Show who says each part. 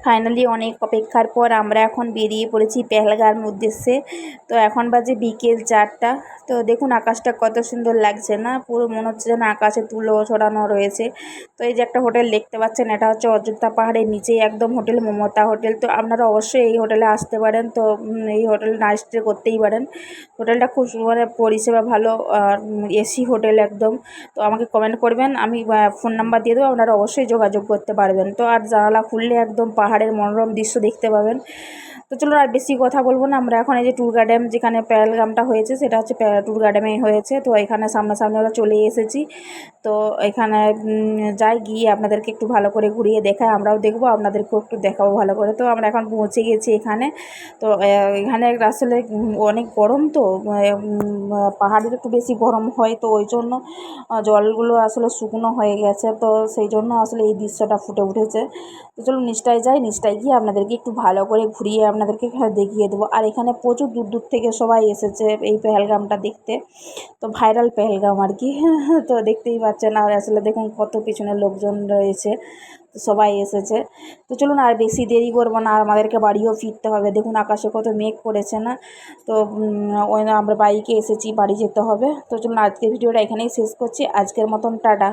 Speaker 1: Finally অনেক অপেক্ষার পর আমরা এখন বেরিয়ে পড়েছি পেহেলগাঁওর উদ্দেশ্যে। তো এখন বাজে বিকেল 4টা। তো দেখুন আকাশটা কত সুন্দর লাগছে না, পুরো মনে হচ্ছে যেন আকাশে তুলো ছড়ানো রয়েছে। তো এই যে একটা হোটেল দেখতে পাচ্ছেন, এটা হচ্ছে অযোধ্যা পাহাড়ের নিচেই একদম হোটেল মমতা হোটেল। তো আপনারা অবশ্যই এই হোটেলে আসতে পারেন। তো এই হোটেলে নাইট স্টে করতেই পারেন। হোটেলটা খুব মানে পরিষেবা ভালো, আর এসি হোটেল একদম। তো আমাকে কমেন্ট করবেন, আমি ফোন নাম্বার দিয়ে দেবো, আপনারা অবশ্যই যোগাযোগ করতে পারবেন। তো আর জানালা খুললে একদম পাহাড়ের মনোরম দৃশ্য দেখতে পাবেন। তো চলুন আর বেশি কথা বলবো না, আমরা এখন এই যে ট্যুর ড্যাম যেখানে পেহেলগামটা হয়েছে সেটা হচ্ছে ট্যুর ড্যামেই হয়েছে। তো এখানে সামনাসামনি আমরা চলে এসেছি। তো এখানে যাই, গিয়ে আপনাদেরকে একটু ভালো করে ঘুরিয়ে দেখায়, আমরাও দেখবো, আপনাদেরকেও একটু দেখাবো ভালো করে। তো আমরা এখন পৌঁছে গেছি এখানে। তো এখানে আসলে অনেক গরম, তো পাহাড়ের একটু বেশি গরম হয়, তো ওই জন্য জলগুলো আসলে শুকনো হয়ে গেছে। তো সেই জন্য আসলে এই দৃশ্যটা ফুটে উঠেছে। তো চলুন নিচটায় যাই, নিচটায় গিয়ে আপনাদেরকে একটু ভালো করে ঘুরিয়ে আপনাদেরকে দেখিয়ে দেবো। আর এখানে প্রচুর দূর দূর থেকে সবাই এসেছে এই পেহেলগামটা দেখতে। তো ভাইরাল পেহেলগাম আর কি। তো দেখতেই পাচ্ছেন, আর আসলে দেখুন কত পিছনে লোকজন রয়েছে, তো সবাই এসেছে। তো চলুন আর বেশি দেরি করবো না, আর আমাদেরকে বাড়িও ফিরতে হবে। দেখুন আকাশে কত মেঘ করেছে না। তো ওই আমরা বাইকে এসেছি, বাড়ি যেতে হবে। তো চলুন আজকের ভিডিওটা এখানেই শেষ করছি। আজকের মতন টাটা।